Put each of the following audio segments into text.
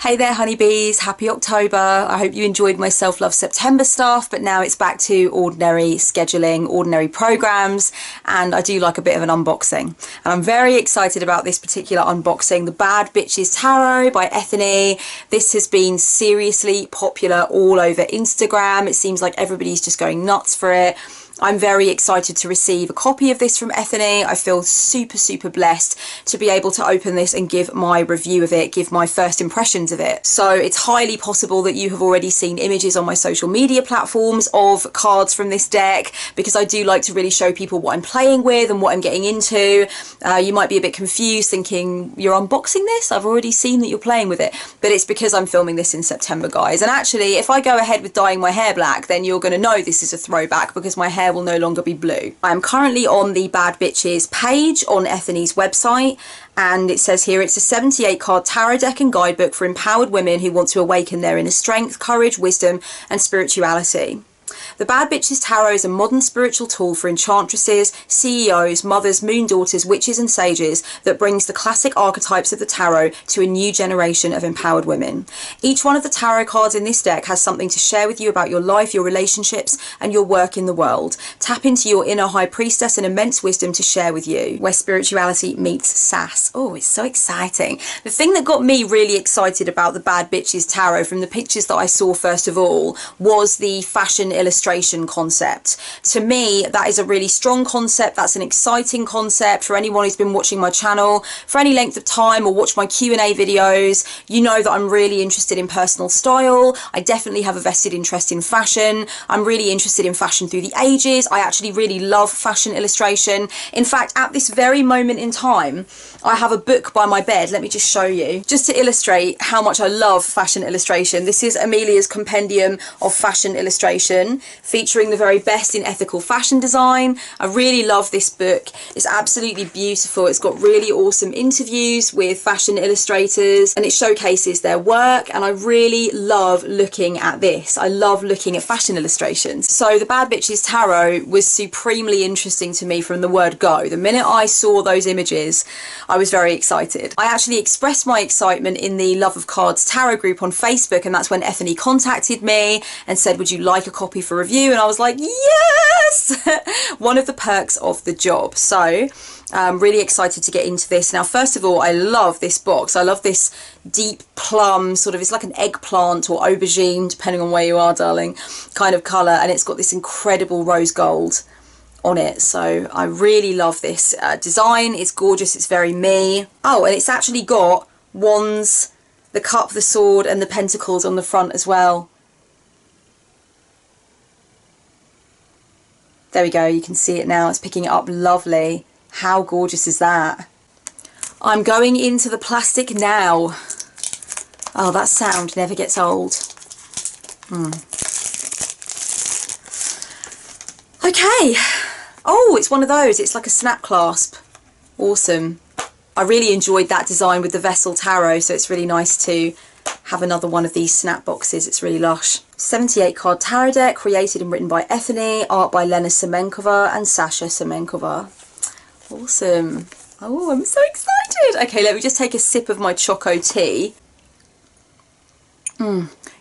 Hey there honeybees, happy October. I hope you enjoyed my self-love September stuff, but now it's back to ordinary scheduling, ordinary programs, and I do like a bit of an unboxing. And I'm very excited about this particular unboxing, the Bad Bitches Tarot by Ethony. This has been seriously popular all over Instagram. It seems like everybody's just going nuts for it. I'm very excited to receive a copy of this from Ethony. I feel super blessed to be able to open this and give my review of it, give my first impressions of it. So it's highly possible that you have already seen images on my social media platforms of cards from this deck, because I do like to really show people what I'm playing with and what I'm getting into. You might be a bit confused thinking, you're unboxing this? I've already seen that you're playing with it. But it's because I'm filming this in September, guys. And actually, if I go ahead with dyeing my hair black, then you're going to know this is a throwback, because my hair will no longer be blue. I am currently on the Bad Bitches page on Ethony's website, and it says here it's a 78 card tarot deck and guidebook for empowered women who want to awaken their inner strength, courage, wisdom and spirituality. The Bad Bitches Tarot is a modern spiritual tool for enchantresses, CEOs, mothers, moon daughters, witches and sages that brings the classic archetypes of the tarot to a new generation of empowered women. Each one of the tarot cards in this deck has something to share with you about your life, your relationships and your work in the world. Tap into your inner high priestess and immense wisdom to share with you, where spirituality meets sass. Oh, it's so exciting. The thing that got me really excited about the Bad Bitches Tarot from the pictures that I saw first of all was the fashion illustration concept. To me, that is a really strong concept. That's an exciting concept. For anyone who's been watching my channel for any length of time or watched my Q&A videos, you know that I'm really interested in personal style. I definitely have a vested interest in fashion. I'm really interested in fashion through the ages. I actually really love fashion illustration. In fact, at this very moment in time, I have a book by my bed. Let me just show you, just to illustrate how much I love fashion illustration. This is Amelia's Compendium of Fashion Illustration, featuring the very best in ethical fashion design. I really love this book. It's absolutely beautiful. It's got really awesome interviews with fashion illustrators and it showcases their work, and I really love looking at this. I love looking at fashion illustrations. So the Bad Bitches Tarot was supremely interesting to me from the word go. The minute I saw those images, I was very excited. I actually expressed my excitement in the Love of Cards Tarot group on Facebook, and that's when Ethony contacted me and said, would you like a copy for review? And I was like, yes! One of the perks of the job. So I'm really excited to get into this. Now, first of all, I love this box. I love this deep plum, sort of, it's like an eggplant or aubergine, depending on where you are, darling, kind of colour. And it's got this incredible rose gold on it. So I really love this design. It's gorgeous. It's very me. Oh, and it's actually got wands, the cup, the sword and the pentacles on the front as well. There we go, you can see it now, it's picking it up lovely. How gorgeous is that? I'm going into the plastic now. Oh, that sound never gets old. Okay. Oh, it's one of those, it's like a snap clasp. Awesome. I really enjoyed that design with the Vessel Tarot, so it's really nice to have another one of these snap boxes. It's really lush. 78 card tarot deck, created and written by Ethony, art by Lena Semenkova and Sasha Semenkova. Awesome. Oh, I'm so excited. Okay, let me just take a sip of my choco tea.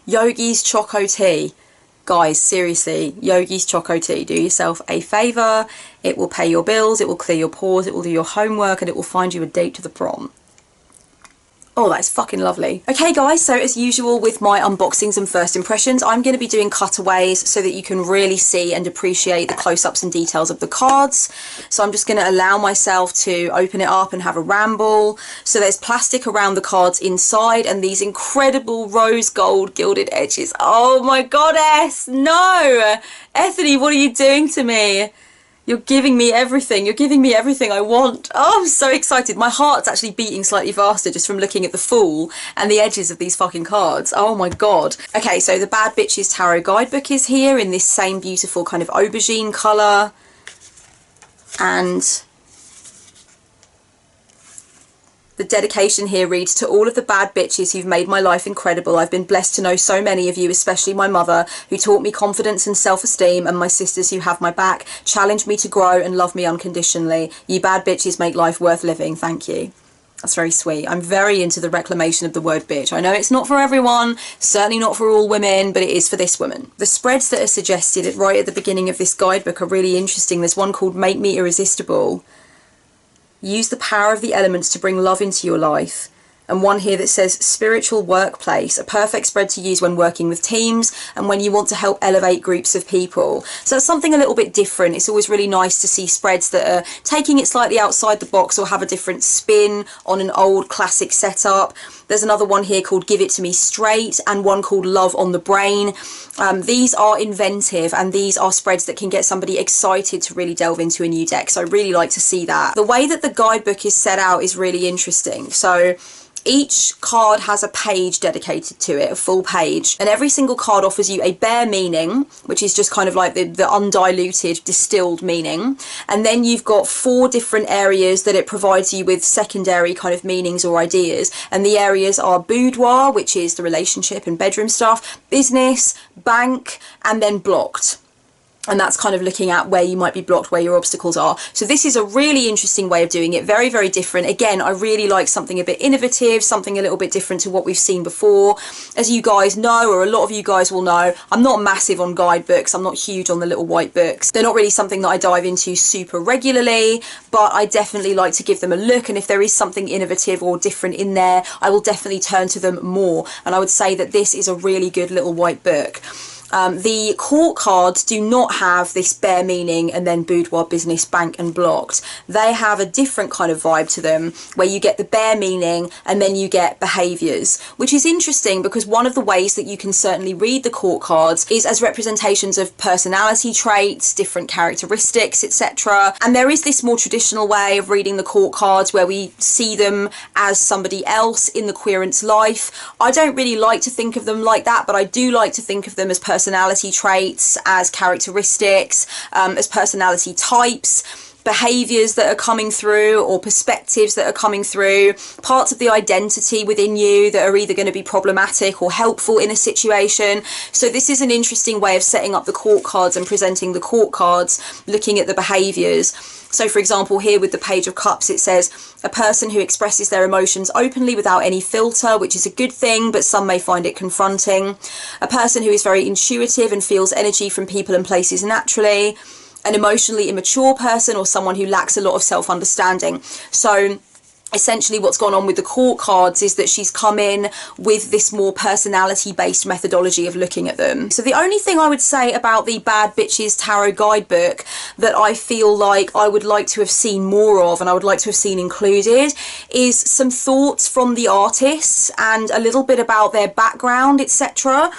Yogi's choco tea. Guys, seriously, Yogi's choco tea. Do yourself a favour. It will pay your bills, it will clear your pores, it will do your homework, and it will find you a date to the prom. Oh, that's fucking lovely. Okay guys, so as usual with my unboxings and first impressions, I'm going to be doing cutaways so that you can really see and appreciate the close-ups and details of the cards. So I'm just going to allow myself to open it up and have a ramble. So there's plastic around the cards inside and these incredible rose gold gilded edges. Oh my goddess, no! Ethony, what are you doing to me? You're giving me everything. You're giving me everything I want. Oh, I'm so excited. My heart's actually beating slightly faster just from looking at the Fool and the edges of these fucking cards. Oh my god. Okay, so the Bad Bitches Tarot guidebook is here in this same beautiful kind of aubergine colour. And the dedication here reads, to all of the bad bitches who've made my life incredible. I've been blessed to know so many of you, especially my mother, who taught me confidence and self-esteem, and my sisters who have my back, challenged me to grow and love me unconditionally. You bad bitches make life worth living. Thank you. That's very sweet. I'm very into the reclamation of the word bitch. I know it's not for everyone, certainly not for all women, but it is for this woman. The spreads that are suggested right at the beginning of this guidebook are really interesting. There's one called Make Me Irresistible. Use the power of the elements to bring love into your life. And one here that says Spiritual Workplace, a perfect spread to use when working with teams and when you want to help elevate groups of people. So that's something a little bit different. It's always really nice to see spreads that are taking it slightly outside the box or have a different spin on an old classic setup. There's another one here called Give It To Me Straight and one called Love on the Brain. These are inventive and these are spreads that can get somebody excited to really delve into a new deck. So I really like to see that. The way that the guidebook is set out is really interesting. So each card has a page dedicated to it, a full page, and every single card offers you a bare meaning, which is just kind of like the undiluted, distilled meaning, and then you've got 4 different areas that it provides you with secondary kind of meanings or ideas, and the areas are boudoir, which is the relationship and bedroom stuff, business, bank, and then blocked. And that's kind of looking at where you might be blocked, where your obstacles are. So this is a really interesting way of doing it. Very, very different. Again, I really like something a bit innovative, something a little bit different to what we've seen before. As you guys know, or a lot of you guys will know, I'm not massive on guidebooks. I'm not huge on the little white books. They're not really something that I dive into super regularly, but I definitely like to give them a look. And if there is something innovative or different in there, I will definitely turn to them more. And I would say that this is a really good little white book. The court cards do not have this bare meaning and then boudoir, business, bank and blocked. They have a different kind of vibe to them where you get the bare meaning and then you get behaviours, which is interesting because one of the ways that you can certainly read the court cards is as representations of personality traits, different characteristics, etc. And there is this more traditional way of reading the court cards where we see them as somebody else in the querent's life. I don't really like to think of them like that, but I do like to think of them as personality traits, as characteristics, as personality types, behaviours that are coming through or perspectives that are coming through, parts of the identity within you that are either going to be problematic or helpful in a situation. So this is an interesting way of setting up the court cards and presenting the court cards, looking at the behaviours. So for example, here with the Page of Cups, it says a person who expresses their emotions openly without any filter, which is a good thing, but some may find it confronting. A person who is very intuitive and feels energy from people and places naturally. An emotionally immature person or someone who lacks a lot of self-understanding. So essentially what's gone on with the court cards is that she's come in with this more personality-based methodology of looking at them. So the only thing I would say about the Bad Bitches Tarot Guidebook that I feel like I would like to have seen more of and I would like to have seen included is some thoughts from the artists and a little bit about their background, etc.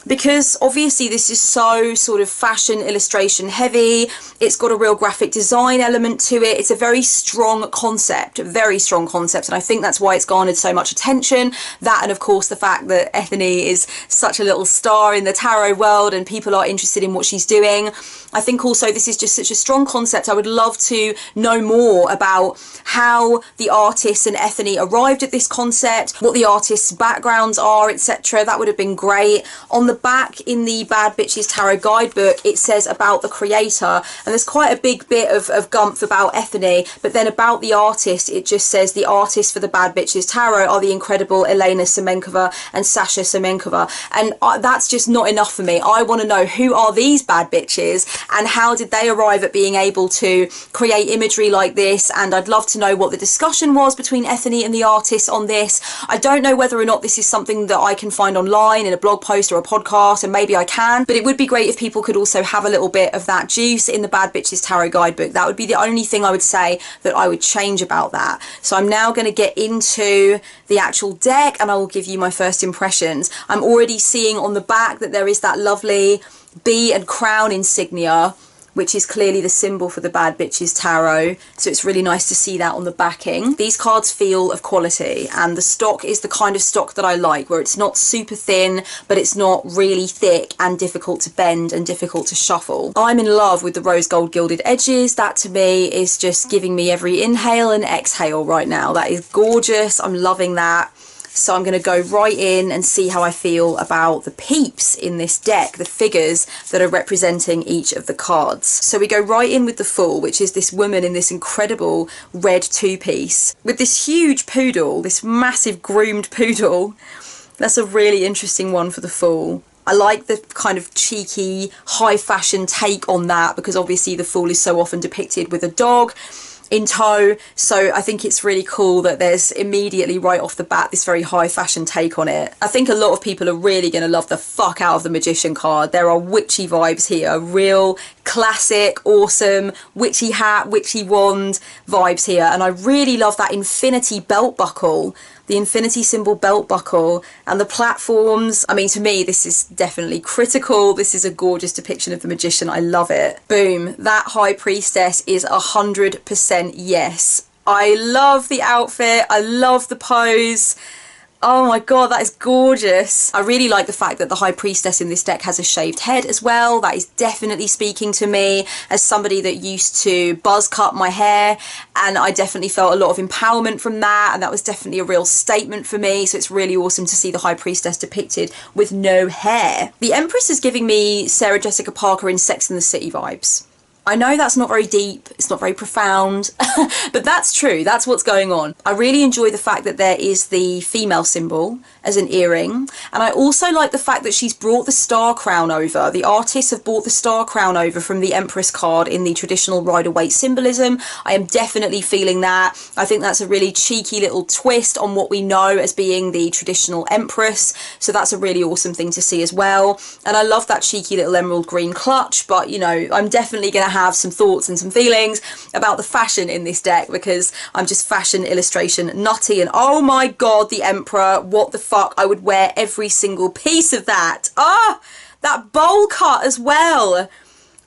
Because obviously this is so sort of fashion illustration heavy. It's got a real graphic design element to it. It's a very strong concept, and I think that's why it's garnered so much attention. That and of course the fact that Ethony is such a little star in the tarot world and people are interested in what she's doing. I think also this is just such a strong concept. I would love to know more about how the artists and Ethony arrived at this concept, what the artists' backgrounds are, etc. That would have been great. On the back in the Bad Bitches Tarot Guidebook, it says about the creator, and there's quite a big bit of gumph about Ethony, but then about the artist, it just says the artists for the Bad Bitches Tarot are the incredible Elena Semenkova and Sasha Semenkova, and that's just not enough for me. I want to know who are these bad bitches and how did they arrive at being able to create imagery like this, and I'd love to know what the discussion was between Ethony and the artists on this. I don't know whether or not this is something that I can find online in a blog post or a podcast, and maybe I can, but it would be great if people could also have a little bit of that juice in the Bad Bitches Tarot Guidebook. That would be the only thing I would say that I would change about that. So I'm now going to get into the actual deck and I will give you my first impressions. I'm already seeing on the back that there is that lovely bee and crown insignia, which is clearly the symbol for the Bad Bitches Tarot. So it's really nice to see that on the backing. These cards feel of quality, and the stock is the kind of stock that I like, where it's not super thin, but it's not really thick and difficult to bend and difficult to shuffle. I'm in love with the rose gold gilded edges. That to me is just giving me every inhale and exhale right now. That is gorgeous. I'm loving that. So I'm going to go right in and see how I feel about the peeps in this deck, the figures that are representing each of the cards. So we go right in with the Fool, which is this woman in this incredible red two-piece with this huge poodle, this massive groomed poodle. That's a really interesting one for the Fool. I like the kind of cheeky, high fashion take on that, because obviously the Fool is so often depicted with a dog in tow, so I think it's really cool that there's immediately right off the bat this very high fashion take on it. I think a lot of people are really going to love the fuck out of the Magician card. There are witchy vibes here, real classic, awesome, witchy hat, witchy wand vibes here, and I really love that infinity belt buckle, the infinity symbol belt buckle, and the platforms. I mean, to me, this is definitely critical. This is a gorgeous depiction of the Magician. I love it. Boom. That High Priestess is 100% yes. I love the outfit. I love the pose. Oh my god, that is gorgeous. I really like the fact that the High Priestess in this deck has a shaved head as well. That is definitely speaking to me as somebody that used to buzz cut my hair, and I definitely felt a lot of empowerment from that, and that was definitely a real statement for me. So it's really awesome to see the High Priestess depicted with no hair. The Empress is giving me Sarah Jessica Parker in Sex and the City vibes. I know that's not very deep, it's not very profound, but that's true, that's what's going on. I really enjoy the fact that there is the female symbol as an earring, and I also like the fact that she's brought the star crown over. The artists have brought the star crown over from the Empress card in the traditional Rider-Waite symbolism. I am definitely feeling that. I think that's a really cheeky little twist on what we know as being the traditional Empress, so that's a really awesome thing to see as well. And I love that cheeky little emerald green clutch, but you know, I'm definitely going to have some thoughts and some feelings about the fashion in this deck, because I'm just fashion illustration nutty, and oh my god, the Emperor, what the fuck, I would wear every single piece of that. That bowl cut as well.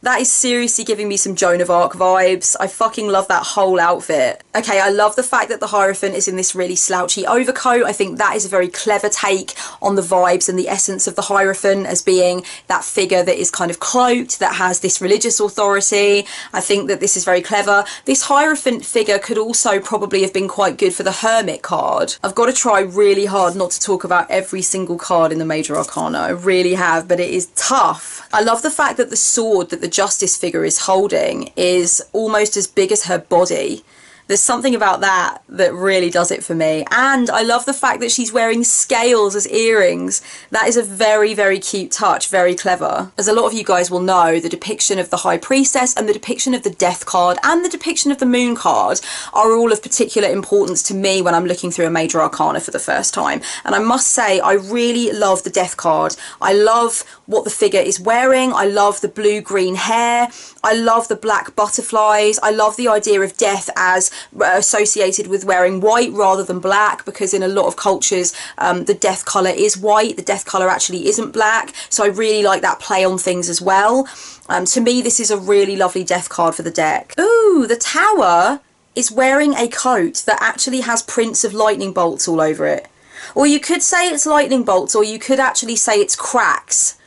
That is seriously giving me some Joan of Arc vibes. I fucking love that whole outfit. Okay, I love the fact that the Hierophant is in this really slouchy overcoat. I think that is a very clever take on the vibes and the essence of the Hierophant as being that figure that is kind of cloaked, that has this religious authority. I think that this is very clever. This Hierophant figure could also probably have been quite good for the Hermit card. I've got to try really hard not to talk about every single card in the Major Arcana. I really have, but it is tough. I love the fact that the sword that the Justice figure is holding is almost as big as her body. There's something about that that really does it for me. And I love the fact that she's wearing scales as earrings. That is a very, very cute touch, very clever. As a lot of you guys will know, the depiction of the High Priestess and the depiction of the Death card and the depiction of the Moon card are all of particular importance to me when I'm looking through a Major Arcana for the first time. And I must say, I really love the Death card. I love what the figure is wearing. I love the blue-green hair. I love the black butterflies. I love the idea of death as associated with wearing white rather than black, because in a lot of cultures the death colour is white, the death colour actually isn't black, so I really like that play on things as well. To me, this is a really lovely death card for the deck. Ooh, the Tower is wearing a coat that actually has prints of lightning bolts all over it. Or you could say it's lightning bolts, or you could actually say it's cracks.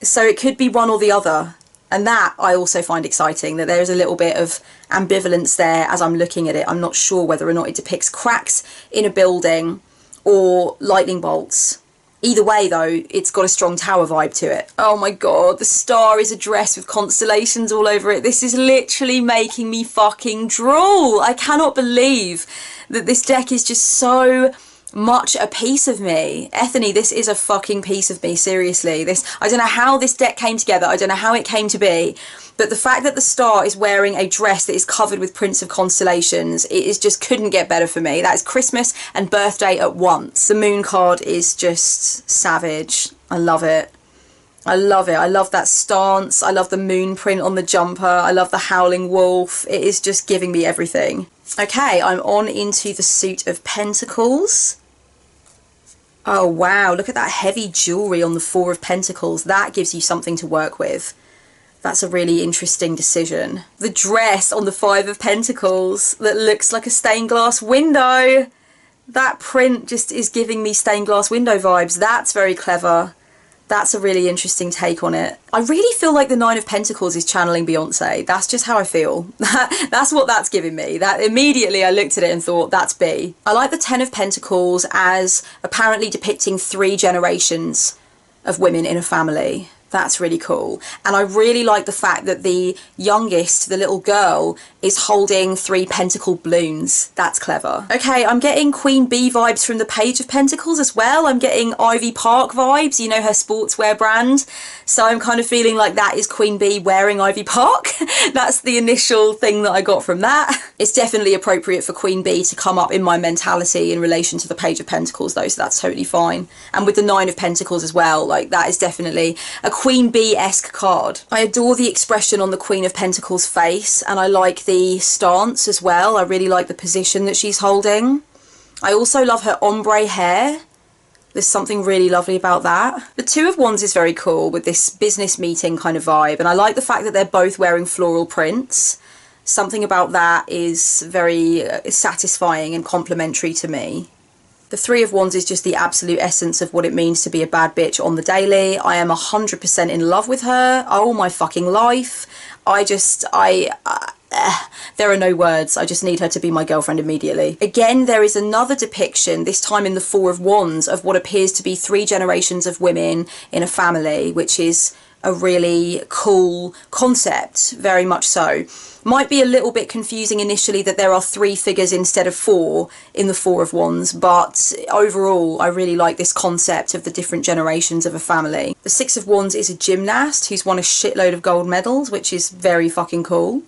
So it could be one or the other. And that I also find exciting, that there is a little bit of ambivalence there as I'm looking at it. I'm not sure whether or not it depicts cracks in a building or lightning bolts. Either way though, it's got a strong tower vibe to it. Oh my god, the star is a dress with constellations all over it. This is literally making me fucking drool. I cannot believe that this deck is just so much a piece of me. Ethony, this is a fucking piece of me, seriously. I don't know how this deck came together, I don't know how it came to be, but the fact that the star is wearing a dress that is covered with prints of constellations, it is just couldn't get better for me. That is Christmas and birthday at once. The Moon card is just savage. I love it. I love it. I love that stance. I love the moon print on the jumper. I love the howling wolf. It is just giving me everything. Okay, I'm on into the Suit of Pentacles. Oh wow, look at that heavy jewellery on the Four of Pentacles. That gives you something to work with. That's a really interesting decision. The dress on the Five of Pentacles that looks like a stained glass window. That print just is giving me stained glass window vibes. That's very clever. That's a really interesting take on it. I really feel like the Nine of Pentacles is channeling Beyonce. That's just how I feel. That's what that's giving me. That immediately I looked at it and thought, that's B. I like the Ten of Pentacles as apparently depicting 3 generations of women in a family. That's really cool. And I really like the fact that the youngest, the little girl, is holding 3 pentacled balloons. That's clever. Okay, I'm getting Queen Bee vibes from the Page of Pentacles as well. I'm getting Ivy Park vibes, you know, her sportswear brand. So I'm kind of feeling like that is Queen Bee wearing Ivy Park. That's the initial thing that I got from that. It's definitely appropriate for Queen Bee to come up in my mentality in relation to the Page of Pentacles though, so that's totally fine. And with the Nine of Pentacles as well, like that is definitely a Queen Bee-esque card. I adore the expression on the Queen of Pentacles face, and I like the stance as well. I really like the position that she's holding. I also love her ombre hair. There's something really lovely about that. The Two of Wands is very cool with this business meeting kind of vibe, and I like the fact that they're both wearing floral prints. Something about that is very satisfying and complimentary to me. The Three of Wands is just the absolute essence of what it means to be a bad bitch on the daily. I am 100% in love with her. Oh my fucking life. There are no words. I just need her to be my girlfriend immediately. Again, there is another depiction, this time in the Four of Wands, of what appears to be 3 generations of women in a family, which is a really cool concept, very much so. Might be a little bit confusing initially that there are 3 figures instead of 4 in the Four of Wands, but overall I really like this concept of the different generations of a family. The Six of Wands is a gymnast who's won a shitload of gold medals, which is very fucking cool.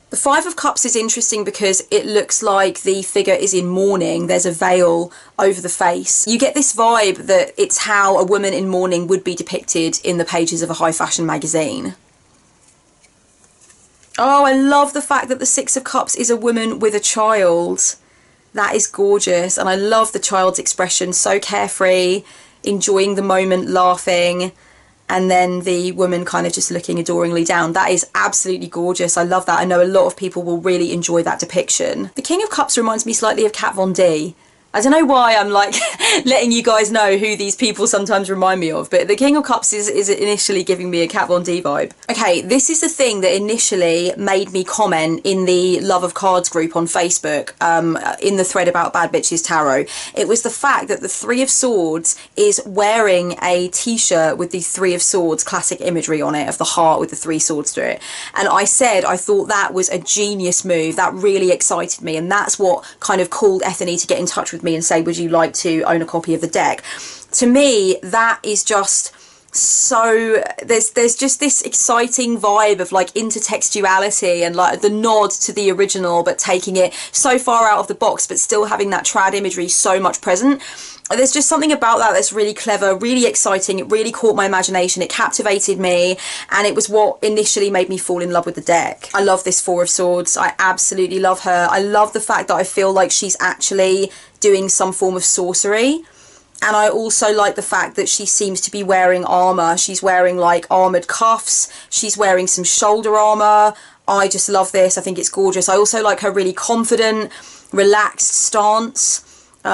The Five of Cups is interesting because it looks like the figure is in mourning. There's a veil over the face. You get this vibe that it's how a woman in mourning would be depicted in the pages of a high fashion magazine. Oh, I love the fact that the Six of Cups is a woman with a child. That is gorgeous. And I love the child's expression, so carefree, enjoying the moment, laughing. And then the woman kind of just looking adoringly down. That is absolutely gorgeous. I love that. I know a lot of people will really enjoy that depiction. The King of Cups reminds me slightly of Kat Von D. I don't know why I'm like letting you guys know who these people sometimes remind me of, but the King of Cups is initially giving me a Kat Von D vibe. Okay, this is the thing that initially made me comment in the Love of Cards group on Facebook, in the thread about Bad Bitches Tarot. It was the fact that the Three of Swords is wearing a t-shirt with the Three of Swords classic imagery on it, of the heart with the 3 swords through it. And I said I thought that was a genius move. That really excited me, and that's what kind of called Ethony to get in touch with me and say, would you like to own a copy of the deck? To me, that is just so, there's just this exciting vibe of like intertextuality and like the nod to the original, but taking it so far out of the box, but still having that trad imagery so much present. There's just something about that that's really clever, really exciting. It really caught my imagination. It captivated me, and it was what initially made me fall in love with the deck. I love this Four of Swords. I absolutely love her. I love the fact that I feel like she's actually doing some form of sorcery. And I also like the fact that she seems to be wearing armour. She's wearing like armoured cuffs. She's wearing some shoulder armour. I just love this. I think it's gorgeous. I also like her really confident, relaxed stance.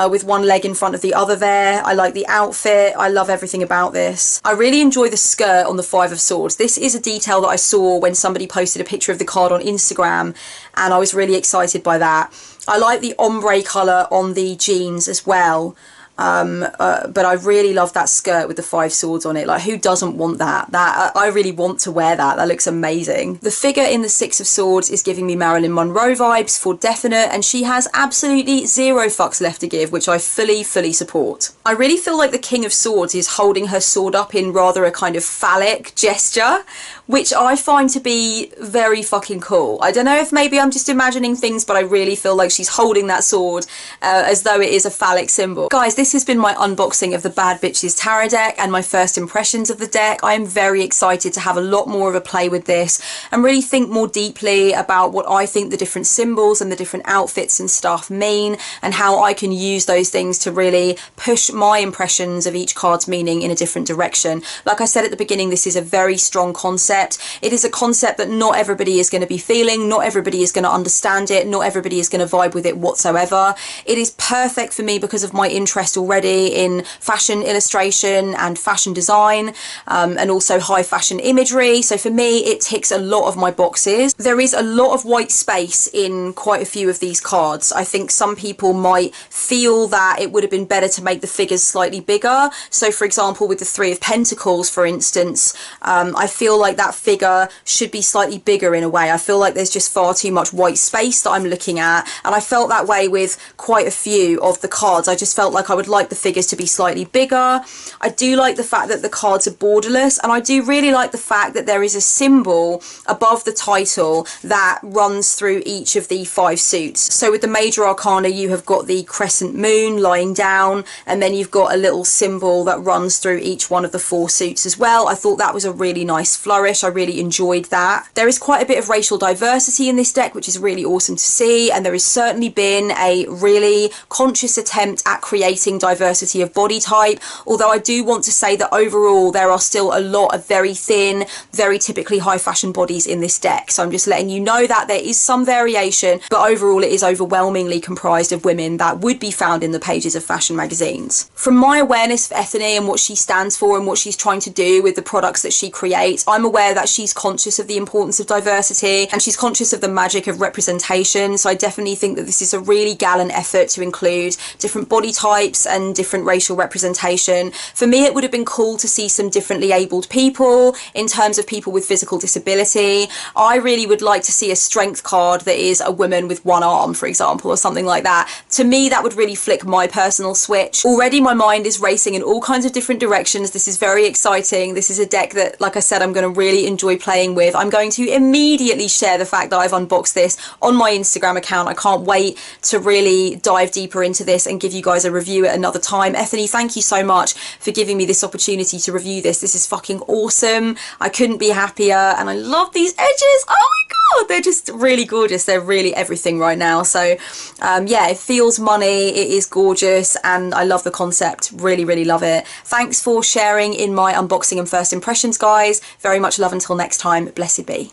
With one leg in front of the other there. I like the outfit. I love everything about this. I really enjoy the skirt on the Five of Swords. This is a detail that I saw when somebody posted a picture of the card on Instagram, and I was really excited by that. I like the ombre colour on the jeans as well. But I really love that skirt with the 5 swords on it. Like, who doesn't want that? I really want to wear that. That looks amazing. The figure in the 6 of Swords is giving me Marilyn Monroe vibes for definite, and she has absolutely 0 fucks left to give, which I fully support. I really feel like the King of Swords is holding her sword up in rather a kind of phallic gesture, which I find to be very fucking cool. I don't know if maybe I'm just imagining things, but I really feel like she's holding that sword as though it is a phallic symbol. Guys, this has been my unboxing of the Bad Bitches Tarot deck and my first impressions of the deck. I am very excited to have a lot more of a play with this and really think more deeply about what I think the different symbols and the different outfits and stuff mean, and how I can use those things to really push my impressions of each card's meaning in a different direction. Like I said at the beginning, this is a very strong concept. concept. It is a concept that not everybody is going to be feeling, not everybody is going to understand it, not everybody is going to vibe with it whatsoever. It is perfect for me because of my interest already in fashion illustration and fashion design, and also high fashion imagery. So for me, it ticks a lot of my boxes. There is a lot of white space in quite a few of these cards. I think some people might feel that it would have been better to make the figures slightly bigger. So for example, with the Three of Pentacles, for instance, I feel like that figure should be slightly bigger in a way. I feel like there's just far too much white space that I'm looking at, and I felt that way with quite a few of the cards. I just felt like I would like the figures to be slightly bigger. I do like the fact that the cards are borderless, and I do really like the fact that there is a symbol above the title that runs through each of the 5 suits. So with the Major Arcana, you have got the crescent moon lying down, and then you've got a little symbol that runs through each one of the 4 suits as well. I thought that was a really nice flourish. I really enjoyed that. There is quite a bit of racial diversity in this deck, which is really awesome to see, and there has certainly been a really conscious attempt at creating diversity of body type, although I do want to say that overall there are still a lot of very thin, very typically high fashion bodies in this deck. So I'm just letting you know that there is some variation, but overall it is overwhelmingly comprised of women that would be found in the pages of fashion magazines. From my awareness of Ethony and what she stands for and what she's trying to do with the products that she creates, I'm aware that she's conscious of the importance of diversity and she's conscious of the magic of representation. So I definitely think that this is a really gallant effort to include different body types and different racial representation. For me, it would have been cool to see some differently abled people in terms of people with physical disability. I really would like to see a strength card that is a woman with one arm, for example, or something like that. To me, that would really flick my personal switch. Already my mind is racing in all kinds of different directions. This is very exciting. This is a deck that, like I said, I'm going to really enjoy playing with. I'm going to immediately share the fact that I've unboxed this on my Instagram account. I can't wait to really dive deeper into this and give you guys a review at another time. Ethony, thank you so much for giving me this opportunity to review this. This is fucking awesome. I couldn't be happier, and I love these edges. Oh my god, they're just really gorgeous. They're really everything right now. So yeah, it feels money, it is gorgeous, and I love the concept. Really, really love it. Thanks for sharing in my unboxing and first impressions, guys. Very much love. Until next time, blessed be.